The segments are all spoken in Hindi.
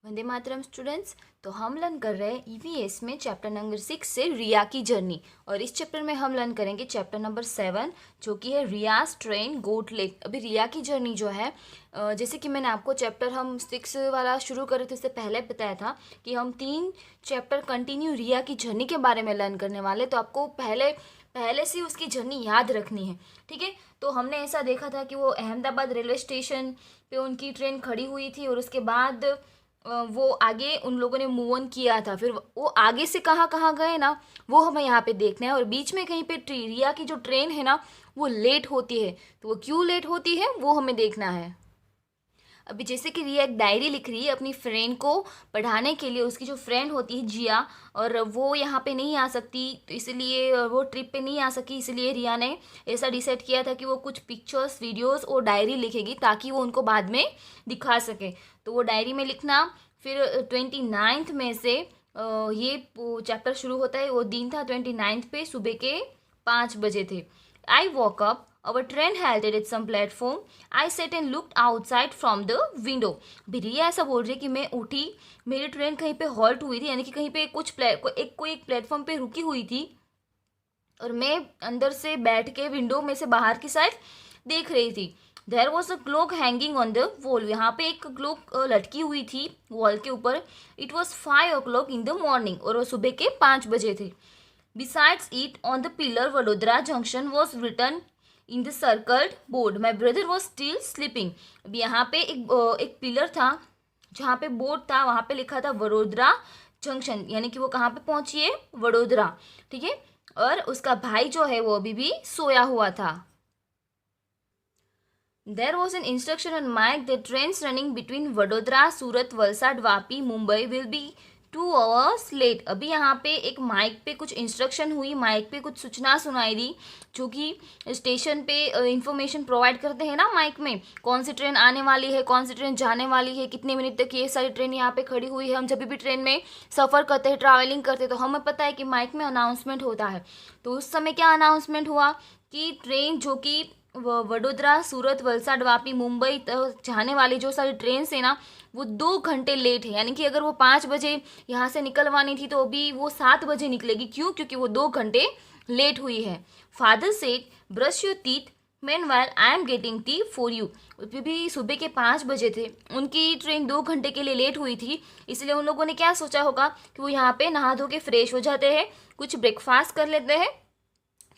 वंदे मातरम स्टूडेंट्स। तो हम लर्न कर रहे हैं ईवीएस में चैप्टर नंबर 6 से रिया की जर्नी। और इस चैप्टर में हम लर्न करेंगे चैप्टर नंबर 7 जो कि है रियाज ट्रेन गोट लेक। अभी रिया की जर्नी जो है जैसे कि मैंने आपको चैप्टर हम 6 वाला शुरू करे थे उससे पहले बताया था कि हम 3 चैप्टर कंटिन्यू रिया की जर्नी के बारे में लर्न करने वाले। तो आपको पहले पहले से उसकी जर्नी याद रखनी है, ठीक है। तो हमने ऐसा देखा था कि वो अहमदाबाद रेलवे स्टेशन पे उनकी ट्रेन खड़ी हुई थी और उसके बाद वो आगे उन लोगों ने मूव ऑन किया था। फिर वो आगे से कहाँ कहाँ गए ना, वो हमें यहाँ पे देखना है। और बीच में कहीं पे रिया की जो ट्रेन है ना वो लेट होती है, तो वो क्यों लेट होती है वो हमें देखना है। अभी जैसे कि रिया एक डायरी लिख रही है अपनी फ्रेंड को पढ़ाने के लिए। उसकी जो फ्रेंड होती है जिया, और वो यहाँ पे नहीं आ सकती, तो इसलिए वो ट्रिप पे नहीं आ सकी, इसलिए रिया ने ऐसा डिसाइड किया था कि वो कुछ पिक्चर्स वीडियोस और डायरी लिखेगी ताकि वो उनको बाद में दिखा सके। तो वो डायरी में लिखना। फिर 29 में से ये चैप्टर शुरू होता है। वो दिन था 29 पे, सुबह के 5 बजे थे। I walk up, our train halted at some platform. I sat and looked outside from the window. अभी रिया ऐसा बोल रही है कि मैं उठी, मेरी ट्रेन कहीं पे हॉल्ट हुई थी, यानी कि कहीं पे कोई एक प्लेटफॉर्म पे रुकी हुई थी, और मैं अंदर से बैठ के विंडो में से बाहर की साइड देख रही थी। There was a clock hanging on the wall. यहाँ पे एक क्लॉक लटकी हुई थी वॉल के ऊपर। It was 5 o'clock in the morning, और वो सुबह के 5 बजे थे। Besides it, on the pillar Vadodara Junction was written in the circled board. My brother was still sleeping. अब यहाँ पे एक पिलर था जहाँ पे बोर्ड था, वहाँ पे लिखा था वडोदरा जंक्शन, यानी कि वो कहाँ पे पहुंची है, वडोदरा, ठीक है। और उसका भाई जो है वो अभी भी सोया हुआ था। There was an instruction on mic that trains running between Vadodara, Surat, Valsad, Vapi, Mumbai will be 2 hours late. अभी यहाँ पे एक माइक पे कुछ इंस्ट्रक्शन हुई, माइक पे कुछ सूचना सुनाई दी, जो कि स्टेशन पे इंफॉर्मेशन प्रोवाइड करते हैं ना माइक में, कौन सी ट्रेन आने वाली है, कौन सी ट्रेन जाने वाली है, कितने मिनट तक ये सारी ट्रेन यहाँ पे खड़ी हुई है। हम जब भी ट्रेन में सफ़र करते हैं, ट्रैवलिंग करते हैं, तो हमें पता है कि माइक में अनाउंसमेंट होता है। तो उस समय क्या अनाउंसमेंट हुआ कि ट्रेन जो कि वडोदरा, सूरत, वलसाड, वापी, मुंबई जाने वाली जो सारी ट्रेन है ना वो 2 घंटे लेट है। यानी कि अगर वो 5 बजे यहाँ से निकलवानी थी तो अभी वो 7 बजे निकलेगी। क्यों? क्योंकि वो 2 घंटे लेट हुई है। Father said brush your teeth man while I am getting T for you. अभी भी सुबह के 5 बजे थे, उनकी ट्रेन 2 घंटे के लिए लेट हुई थी, इसलिए उन लोगों ने क्या सोचा होगा कि वो यहाँ पे नहा धो के फ्रेश हो जाते हैं, कुछ ब्रेकफास्ट कर लेते हैं,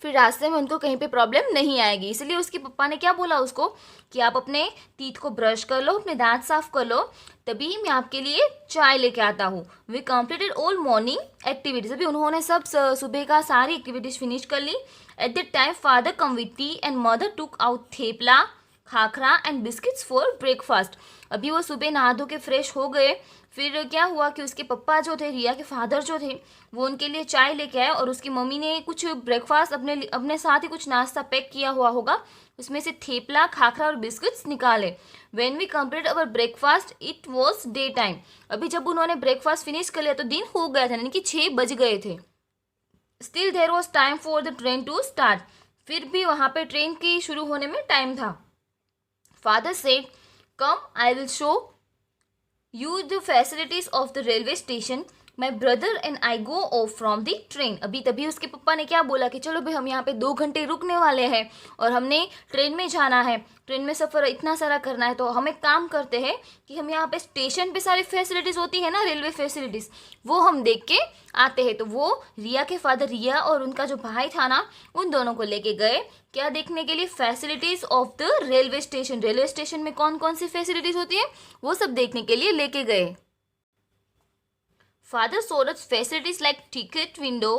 फिर रास्ते में उनको कहीं पे प्रॉब्लम नहीं आएगी। इसलिए उसके पापा ने क्या बोला उसको कि आप अपने टीथ को ब्रश कर लो, अपने दांत साफ कर लो, तभी मैं आपके लिए चाय लेके आता हूँ। We completed all morning activities. अभी उन्होंने सब सुबह का सारी एक्टिविटीज फिनिश कर ली। At the time father come with tea and mother took out thepla, khakhra and biscuits for breakfast. अभी वो सुबह नहा धो के फ्रेश हो गए। फिर क्या हुआ कि उसके पप्पा जो थे, रिया के फादर जो थे, वो उनके लिए चाय लेके आए, और उसकी मम्मी ने कुछ ब्रेकफास्ट अपने साथ ही कुछ नाश्ता पैक किया हुआ होगा, उसमें से थेपला, खाखरा और बिस्किट्स निकाले। When we complete our breakfast it was day time. अभी जब उन्होंने ब्रेकफास्ट फिनिश कर लिया तो दिन हो गया था, यानी कि 6 बज गए थे। Still there was time for the train to start. फिर भी वहाँ पे ट्रेन की शुरू होने में टाइम था। Father said come I will show you the facilities of the railway station. My brother and I go off from the train. अभी तभी उसके पप्पा ने क्या बोला कि चलो भाई हम यहाँ पे 2 घंटे रुकने वाले हैं और हमने ट्रेन में जाना है, ट्रेन में सफ़र इतना सारा करना है, तो हम एक काम करते हैं कि हम यहाँ पे स्टेशन पे सारी फैसिलिटीज़ होती है ना, रेलवे फैसिलिटीज़, वो हम देख के आते हैं। तो वो रिया के फादर, रिया और उनका जो भाई था ना, उन दोनों को लेके गए क्या देखने के लिए, facilities of the railway station. Railway station में कौन कौन सी फैसिलिटीज़ होती है वो सब देखने के लिए लेके गए। Father showed us facilities like ticket window,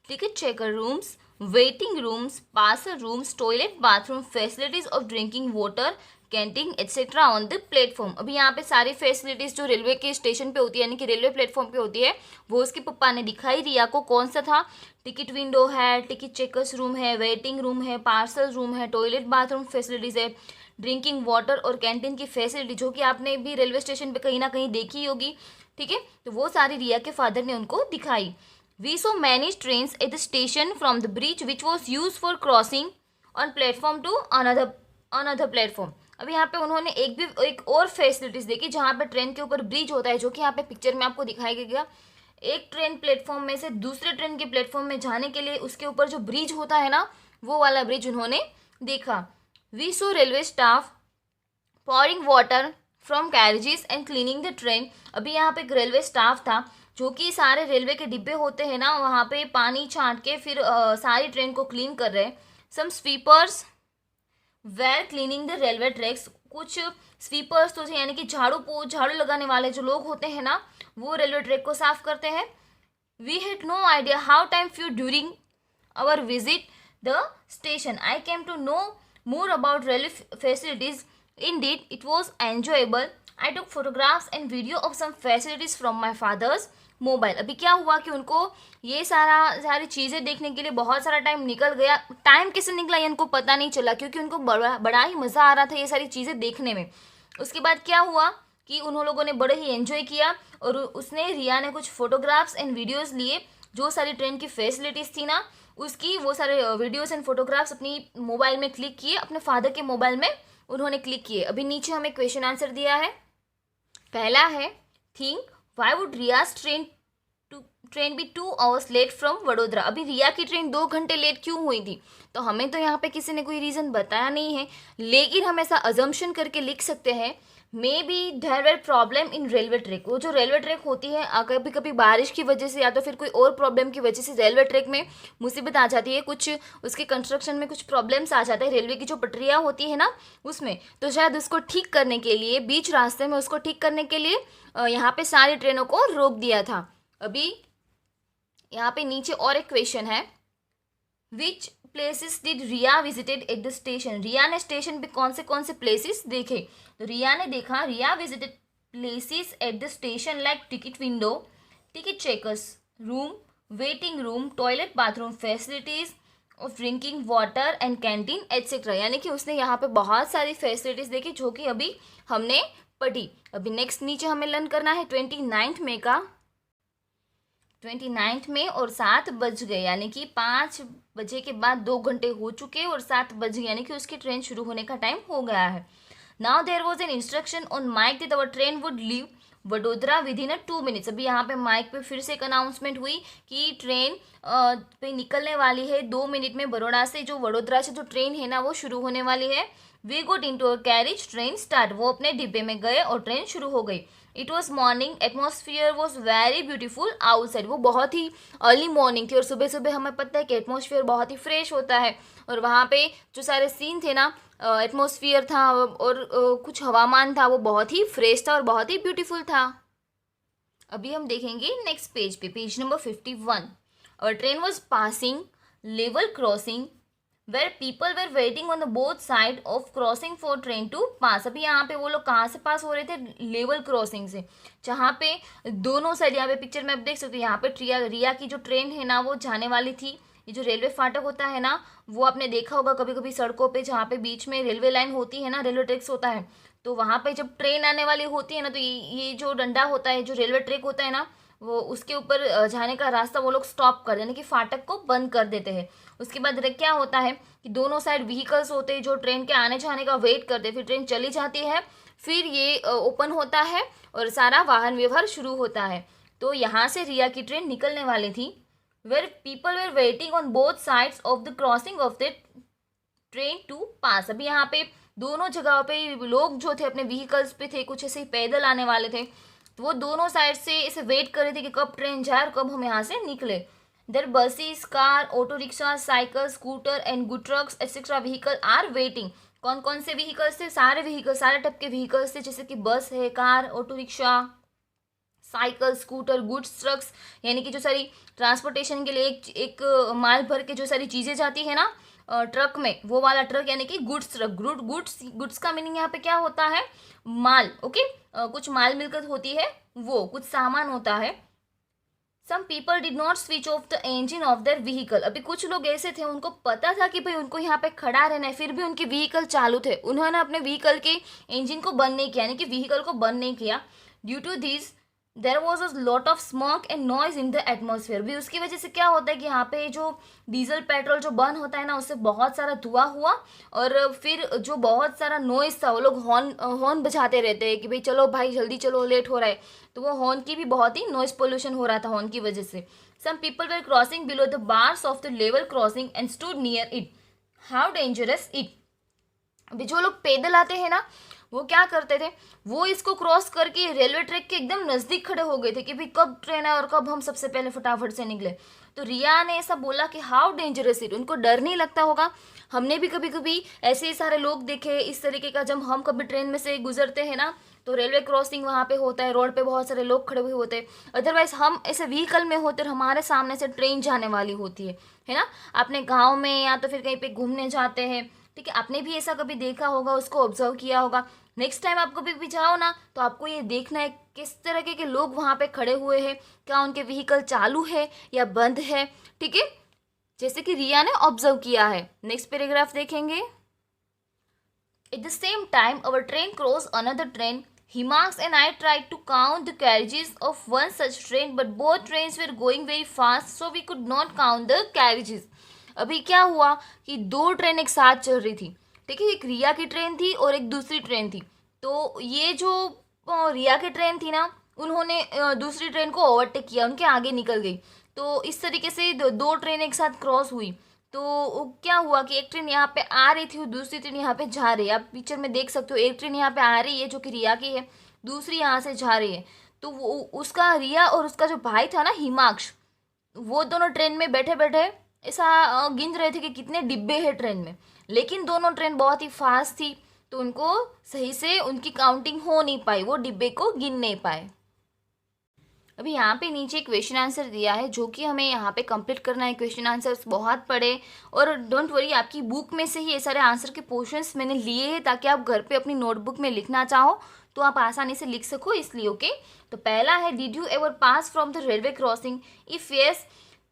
ticket checker rooms, waiting rooms, parcel rooms, toilet, bathroom, facilities of drinking water, canteen etcetera on the platform. अभी यहाँ पे सारी फैसिलिटीज़ जो रेलवे के स्टेशन पे होती है, यानी कि रेलवे प्लेटफॉर्म पे होती है, वो उसके पप्पा ने दिखाई। रिया को कौन सा था, टिकट विंडो है, टिकट चेकर्स रूम है, वेटिंग रूम है, पार्सल रूम है, टॉयलेट बाथरूम फैसिलिटीज़ है, ड्रिंकिंग वाटर और कैंटीन की फैसिलिटी, जो कि आपने भी रेलवे स्टेशन पे कहीं ना कहीं देखी होगी, ठीक है। तो वो सारी रिया के फादर ने उनको दिखाई। We saw many trains at the station from the bridge which was use for crossing on platform to another platform. अब यहाँ पे उन्होंने एक और फैसिलिटीज़ देखी जहाँ पे ट्रेन के ऊपर ब्रिज होता है, जो कि यहाँ पे पिक्चर में आपको दिखाया गया। एक ट्रेन प्लेटफॉर्म में से दूसरे ट्रेन के प्लेटफॉर्म में जाने के लिए उसके ऊपर जो ब्रिज होता है ना, वो वाला ब्रिज उन्होंने देखा। We saw railway staff pouring water from carriages and cleaning the train. अभी यहाँ पे एक रेलवे स्टाफ था जो कि सारे रेलवे के डिब्बे होते हैं ना, वहाँ पे पानी छांट के फिर सारी ट्रेन को क्लीन कर रहे हैं। Some sweepers were cleaning the railway tracks. कुछ स्वीपर्स तो यानी कि झाड़ू लगाने वाले जो लोग होते हैं ना, वो रेलवे ट्रैक को साफ करते हैं। We had no idea how time flew during our visit the station. I came to know more about railway facilities. Indeed, it was enjoyable. I took photographs and video of some facilities from my father's mobile. अभी क्या हुआ कि उनको ये सारी चीज़ें देखने के लिए बहुत सारा टाइम निकल गया। टाइम कैसे निकला ये उनको पता नहीं चला, क्योंकि उनको बड़ा ही मज़ा आ रहा था ये सारी चीज़ें देखने में। उसके बाद क्या हुआ कि उन लोगों ने बड़े ही एंजॉय किया, और रिया ने कुछ फोटोग्राफ्स एंड वीडियोज़ लिए। जो सारी ट्रेन की फैसिलिटीज़ थी ना, उसकी वो सारे वीडियोस एंड फोटोग्राफ्स अपनी मोबाइल में क्लिक किए, अपने फादर के मोबाइल में उन्होंने क्लिक किए। अभी नीचे हमें क्वेश्चन आंसर दिया है। पहला है, think why would Riya's train be 2 hours late from Vadodara. अभी रिया की ट्रेन 2 घंटे लेट क्यों हुई थी? तो हमें तो यहाँ पे किसी ने कोई रीज़न बताया नहीं है, लेकिन हम ऐसा अजम्पशन करके लिख सकते हैं, maybe there were problem in railway track. वो जो रेलवे ट्रैक होती है, कभी कभी बारिश की वजह से या तो फिर कोई और प्रॉब्लम की वजह से रेलवे ट्रैक में मुसीबत आ जाती है, कुछ उसके कंस्ट्रक्शन में कुछ प्रॉब्लम्स आ जाते हैं, रेलवे की जो पटरियाँ होती है ना उसमें। तो शायद उसको ठीक करने के लिए, बीच रास्ते में उसको ठीक करने के लिए यहाँ पे सारी ट्रेनों को रोक दिया था। अभी यहाँ पे नीचे और एक क्वेश्चन है, which places did Riya visited at the station. Riya ने स्टेशन पे कौन से प्लेसेस देखे? तो रिया ने देखा, Riya visited places at the station like ticket window, ticket checkers room, waiting room, toilet bathroom facilities of drinking water and canteen etcetera. यानी कि उसने यहाँ पे बहुत सारी फैसिलिटीज देखी जो कि अभी हमने पढ़ी। अभी नेक्स्ट नीचे हमें लर्न करना है 29 मई का, 29 में और 7 बज गए, यानी कि 5 बजे के बाद 2 घंटे हो चुके और 7 बज गए, यानी कि उसकी ट्रेन शुरू होने का टाइम हो गया है। Now there was an instruction on mic that our train would leave Vadodara within 2 minutes. अभी यहाँ पे माइक पे फिर से एक अनाउंसमेंट हुई कि ट्रेन पे निकलने वाली है 2 मिनट में बड़ौदा से। जो वडोदरा से जो ट्रेन है ना, वो शुरू होने वाली है। We got into a carriage, train start. वो अपने डिब्बे में गए और ट्रेन शुरू हो गई। It was morning, atmosphere was very beautiful outside. वो बहुत ही अर्ली मॉर्निंग थी और सुबह सुबह हमें पता है कि एटमॉस्फियर बहुत ही फ्रेश होता है, और वहाँ पे जो सारे सीन थे ना, एटमॉस्फियर था और कुछ हवामान था, वो बहुत ही फ्रेश था और बहुत ही ब्यूटीफुल था। अभी हम देखेंगे नेक्स्ट पेज पे, पेज नंबर 51। और train was passing level crossing where people were waiting on the both side of crossing for train to pass. अभी यहाँ पे वो लोग कहाँ से पास हो रहे थे? लेवल क्रॉसिंग से, जहाँ पे दोनों साइड, यहाँ पे पिक्चर में आप देख सकते हो, यहाँ पे रिया की जो ट्रेन है ना, वो जाने वाली थी। ये जो रेलवे फाटक होता है ना, वो आपने देखा होगा कभी कभी सड़कों पे, जहाँ पे बीच में रेलवे लाइन होती है ना, रेलवे ट्रैक्स होता है, तो वहाँ पे जब ट्रेन आने वाली होती है ना, तो ये जो डंडा होता है, जो रेलवे ट्रैक होता है ना, वो उसके ऊपर जाने का रास्ता वो लोग स्टॉप कर, यानी कि फाटक को बंद कर देते हैं। उसके बाद क्या होता है कि दोनों साइड व्हीकल्स होते हैं जो ट्रेन के आने जाने का वेट करते हैं। फिर ट्रेन चली जाती है, फिर ये ओपन होता है और सारा वाहन व्यवहार शुरू होता है। तो यहाँ से रिया की ट्रेन निकलने वाली थी। Where people were waiting on both sides of the crossing of the train to pass. अभी यहाँ पे दोनों जगह पे लोग जो थे अपने व्हीकल्स पे थे, कुछ ऐसे पैदल आने वाले थे, तो वो दोनों साइड से इसे वेट कर रहे थे कि कब ट्रेन जाए और कब हम यहाँ से निकले। There buses, car, auto rickshaw, cycle, scooter and good trucks etcetera vehicle are waiting. कौन कौन से व्हीकल्स थे? सारे व्हीकल, सारे टाइप के व्हीकल्स थे, जैसे कि बस है, car, auto rickshaw, cycle, scooter, goods trucks, यानी कि जो सारी ट्रांसपोर्टेशन के लिए एक माल भर के जो सारी चीज़ें जाती है ना ट्रक में, वो वाला ट्रक, यानी कि गुड्स ट्रक। गुड्स का मीनिंग यहाँ पे क्या होता है? माल। ओके, कुछ माल मिलकत होती है, वो कुछ सामान होता है। Some people did not switch off the engine of their vehicle. अभी कुछ लोग ऐसे थे, उनको पता था कि भाई उनको यहाँ पे खड़ा रहना है, फिर भी उनके व्हीकल चालू थे, उन्होंने अपने व्हीकल के इंजन को बंद नहीं किया, यानी कि व्हीकल को बंद नहीं किया। Due to this there was a lot of smoke and noise in the atmosphere. भी उसकी वजह से क्या होता है कि यहाँ पे जो डीजल पेट्रोल जो बर्न होता है ना, उससे बहुत सारा धुआं हुआ, और फिर जो बहुत सारा नॉइज था, वो लोग हॉर्न हॉर्न बजाते रहते हैं कि भाई चलो भाई जल्दी चलो, लेट हो रहा है। तो वो हॉर्न की भी बहुत ही नॉइज पोल्यूशन हो रहा था हॉर्न की वजह से। Some people were crossing below the bars of the level crossing and stood near it. How dangerous it. अभी जो लोग पैदल आते हैं ना, वो क्या करते थे, वो इसको क्रॉस करके रेलवे ट्रैक के एकदम नज़दीक खड़े हो गए थे कि भाई कब ट्रेन है और कब हम सबसे पहले फटाफट से निकले। तो रिया ने ऐसा बोला कि हाउ डेंजरस इट। उनको डर नहीं लगता होगा। हमने भी कभी कभी ऐसे ही सारे लोग देखे इस तरीके का, जब हम कभी ट्रेन में से गुजरते हैं ना, तो रेलवे क्रॉसिंग वहाँ पे होता है, रोड पे बहुत सारे लोग खड़े हुए होते हैं। अदरवाइज हम ऐसे व्हीकल में होते और हमारे सामने से ट्रेन जाने वाली होती है ना। अपने गाँव में या तो फिर कहीं पे घूमने जाते हैं, ठीक है, आपने भी ऐसा कभी देखा होगा, उसको ऑब्जर्व किया होगा। नेक्स्ट टाइम आप कभी भी जाओ ना, तो आपको ये देखना है किस तरह के लोग वहाँ पे खड़े हुए हैं, क्या उनके व्हीकल चालू है या बंद है, ठीक है, जैसे कि रिया ने ऑब्जर्व किया है। नेक्स्ट पैराग्राफ देखेंगे। At the same time our train cross another train. Himax and I tried to count the carriages of one such train, but both trains were going very fast, so we could not count the carriages. अभी क्या हुआ कि दो ट्रेन एक साथ चल रही थी, ठीक है, एक रिया की ट्रेन थी और एक दूसरी ट्रेन थी। तो ये जो रिया की ट्रेन थी ना, उन्होंने दूसरी ट्रेन को ओवरटेक किया, उनके आगे निकल गई। तो इस तरीके से दो ट्रेन एक साथ क्रॉस हुई। तो क्या हुआ कि एक ट्रेन यहाँ पे आ रही थी और दूसरी ट्रेन यहाँ पे जा रही है। आप पिक्चर में देख सकते हो, एक ट्रेन यहाँ पे आ रही है जो कि रिया की है, दूसरी यहाँ से जा रही है। तो वो उसका रिया और उसका जो भाई था ना हिमांश, वो दोनों ट्रेन में बैठे बैठे ऐसा गिन रहे थे कि कितने डिब्बे हैं ट्रेन में। लेकिन दोनों ट्रेन बहुत ही फास्ट थी, तो उनको सही से उनकी काउंटिंग हो नहीं पाई, वो डिब्बे को गिन नहीं पाए। अभी यहाँ पे नीचे क्वेश्चन आंसर दिया है जो कि हमें यहाँ पे कंप्लीट करना है। क्वेश्चन आंसर्स बहुत पढ़े, और डोंट वरी, आपकी बुक में से ही ये सारे आंसर के पोर्शंस मैंने लिए हैं ताकि आप घर पे अपनी नोटबुक में लिखना चाहो तो आप आसानी से लिख सको, इसलिए ओके। तो पहला है, did you ever pass from the railway crossing? If yes,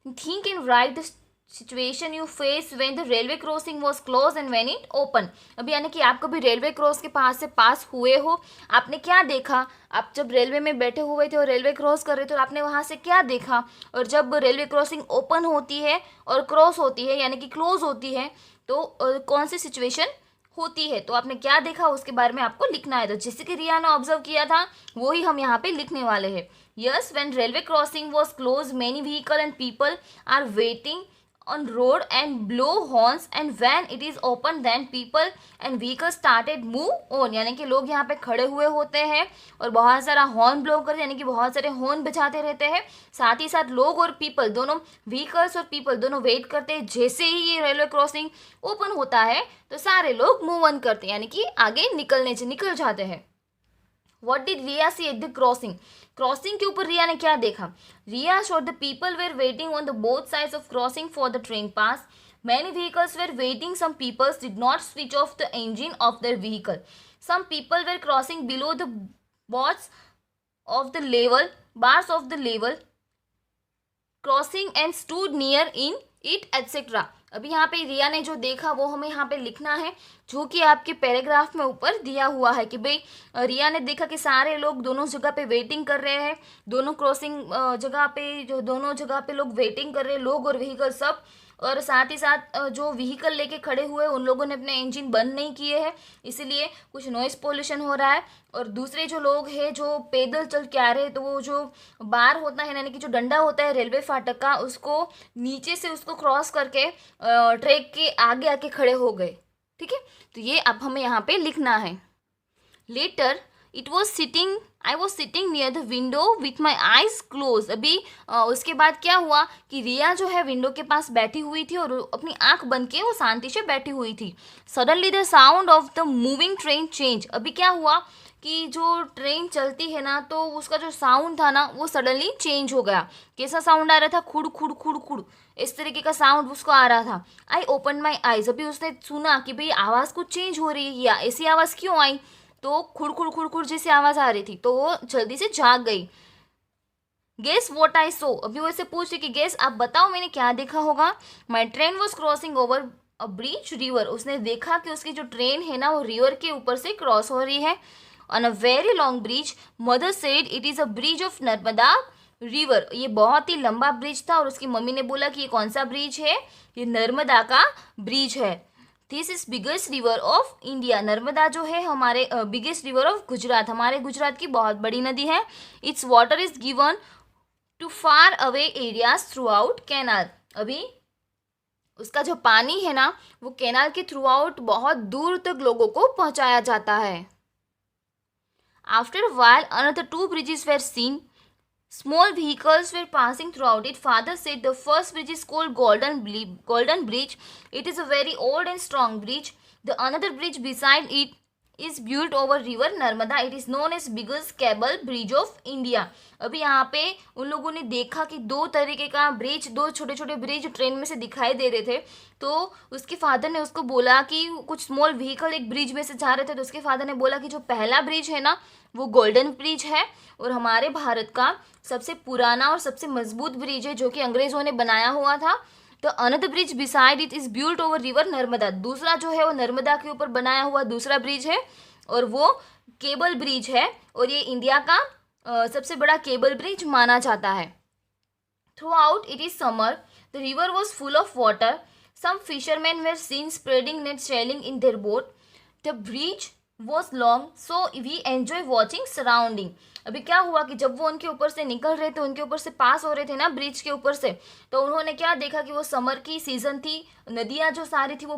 think and right the situation you face when the railway crossing was close and when it open. अभी यानी कि आप कभी रेलवे क्रॉस के पास से पास हुए हो, आपने क्या देखा? आप जब रेलवे में बैठे हुए थे और रेलवे क्रॉस कर रहे थे, तो आपने वहाँ से क्या देखा? और जब रेलवे क्रॉसिंग ओपन होती है और क्रॉस होती है यानी कि क्लोज होती है, तो कौन सी सिचुएशन होती है, तो आपने क्या देखा उसके बारे में आपको लिखना है। तो जैसे कि रिया ने ऑब्जर्व किया था, वो ही हम यहाँ पे लिखने वाले हैं। Yes, when railway crossing was close many vehicle and people are waiting on road and blow horns, and when it is open then people and vehicles started move on। यानी कि लोग यहाँ पे खड़े हुए होते हैं और बहुत सारा हॉर्न ब्लो करते, यानी कि बहुत सारे हॉर्न बजाते रहते हैं। साथ ही साथ लोग और पीपल दोनों, व्हीकल्स और पीपल दोनों वेट करते हैं। जैसे ही ये रेलवे क्रॉसिंग ओपन होता है तो सारे लोग मूव ऑन करते हैं, यानी कि आगे निकल जाते हैं। What did Riya see at the crossing? Crossing के ऊपर रिया ने क्या देखा? Riya showed the people were waiting on the both sides of crossing for the train pass. Many vehicles were waiting. Some people did not switch off the engine of their vehicle. Some people were crossing below the bars of the level crossing and stood near in it, etc. अभी यहाँ पे रिया ने जो देखा वो हमें यहाँ पे लिखना है, जो कि आपके पैराग्राफ में ऊपर दिया हुआ है कि भाई रिया ने देखा कि सारे लोग दोनों जगह पे वेटिंग कर रहे हैं, दोनों क्रॉसिंग जगह पे, जो दोनों जगह पे लोग वेटिंग कर रहे हैं, लोग और व्हीकल सब। और साथ ही साथ जो व्हीकल लेके खड़े हुए उन लोगों ने अपने इंजन बंद नहीं किए हैं, इसीलिए कुछ नॉइस पोल्यूशन हो रहा है। और दूसरे जो लोग हैं जो पैदल चल के आ रहे हैं, तो वो जो बार होता है यानी कि जो डंडा होता है रेलवे फाटक का, उसको नीचे से उसको क्रॉस करके ट्रैक के आगे आके खड़े हो गए, ठीक है। तो ये अब हमें यहाँ पे लिखना है। Later I was sitting near the window with my eyes closed। अभी उसके बाद क्या हुआ कि रिया जो है विंडो के पास बैठी हुई थी और अपनी आंख बंद के वो शांति से बैठी हुई थी। Suddenly the sound of the moving train change. अभी क्या हुआ कि जो ट्रेन चलती है ना, तो उसका जो साउंड था ना वो सडनली चेंज हो गया। कैसा साउंड आ रहा था? खुड़ खुड़ खुड़ खुड़, इस तरीके का साउंड उसको आ रहा था। I open my eyes. अभी उसने सुना कि भाई आवाज़ कुछ चेंज हो रही है, या ऐसी आवाज़ क्यों आई? तो खुड़ खुड़ खुड़ खुड़ जैसी आवाज़ आ रही थी, तो वो जल्दी से जाग गई। गेस वॉट आई सो। अभी वो ऐसे पूछ रही कि गेस, आप बताओ मैंने क्या देखा होगा। My train was crossing over a bridge river. उसने देखा कि उसकी जो ट्रेन है ना वो रिवर के ऊपर से क्रॉस हो रही है। On a very long bridge, mother said it is a bridge of Narmada river. ये बहुत ही लंबा ब्रिज था और उसकी मम्मी ने बोला कि ये कौन सा ब्रिज है, ये नर्मदा का ब्रिज है। This is biggest river of India. Narmada जो है हमारे बिगेस्ट रिवर ऑफ गुजरात, हमारे गुजरात की बहुत बड़ी नदी है। Its water is given to far away areas through out canal. अभी उसका जो पानी है ना वो कैनाल के थ्रू आउट बहुत दूर तक लोगों को पहुंचाया जाता है। After a while another two bridges were seen. Small vehicles were passing throughout it. Father said the first bridge is called Golden Bridge. It is a very old and strong bridge. The another bridge beside it is built over river Narmada. It is known as biggest cable bridge of India. अभी यहाँ पे उन लोगों ने देखा कि दो तरीके का ब्रिज, दो छोटे छोटे ब्रिज ट्रेन में से दिखाई दे रहे थे। तो उसके फादर ने उसको बोला कि कुछ स्मॉल व्हीकल एक ब्रिज में से जा रहे थे, तो उसके फादर ने बोला कि जो पहला ब्रिज है ना वो गोल्डन ब्रिज है और हमारे भारत का सबसे पुराना और सबसे मजबूत ब्रिज है जो कि अंग्रेजों ने बनाया हुआ था। तो another bridge beside it is built over river Narmada. दूसरा जो है वो नर्मदा के ऊपर बनाया हुआ दूसरा ब्रिज है और वो केबल ब्रिज है और ये इंडिया का सबसे बड़ा केबल ब्रिज माना जाता है। Throughout it is summer, the river was full of water, some fisherman were seen spreading net sailing in their boat, the bridge was long so we enjoy watching surrounding. अभी क्या हुआ कि जब वो उनके ऊपर से निकल रहे थे, उनके ऊपर से पास हो रहे थे ना ब्रिज के ऊपर से, तो उन्होंने क्या देखा कि वो समर की सीजन थी, नदियाँ जो सारी थी वो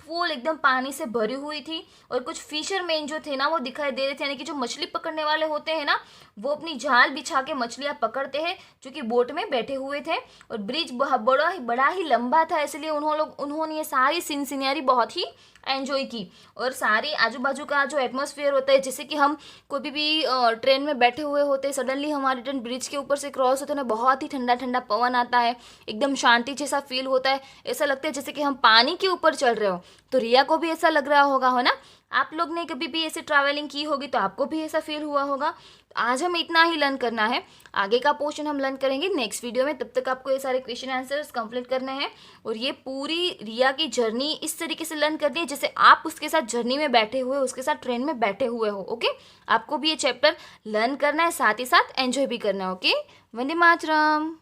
फुल एकदम पानी से भरी हुई थी और कुछ फिशरमैन जो थे ना वो दिखाई दे रहे थे, यानी कि जो मछली पकड़ने वाले होते हैं ना वो अपनी जाल बिछा के मछलियाँ पकड़ते हैं जो कि बोट में बैठे हुए थे। और ब्रिज बड़ा ही लंबा था, इसलिए उन्होंने ये सारी सीनरी बहुत ही एंजॉय की। और सारे आजू बाजू का जो एटमॉस्फेयर होता है, जैसे कि हम कोई भी ट्रेन में बैठे हुए होते हैं, सडनली हमारी ट्रेन ब्रिज के ऊपर से क्रॉस होते हैं ना, बहुत ही ठंडा ठंडा पवन आता है, एकदम शांति जैसा फील होता है, ऐसा लगता है जैसे कि हम पानी के ऊपर चल रहे हो। तो रिया को भी ऐसा लग रहा होगा, है ना। आप लोग ने कभी भी ऐसे ट्रैवलिंग की होगी तो आपको भी ऐसा फील हुआ होगा। तो आज हमें इतना ही लर्न करना है, आगे का पोर्शन हम लर्न करेंगे नेक्स्ट वीडियो में। तब तक आपको ये सारे क्वेश्चन आंसर्स कंप्लीट करने हैं और ये पूरी रिया की जर्नी इस तरीके से लर्न करनी है जैसे आप उसके साथ जर्नी में बैठे हुए हो, उसके साथ ट्रेन में बैठे हुए हो। ओके, आपको भी ये चैप्टर लर्न करना है, साथ ही साथ एंजॉय भी करना है। ओके, वंदे मातरम।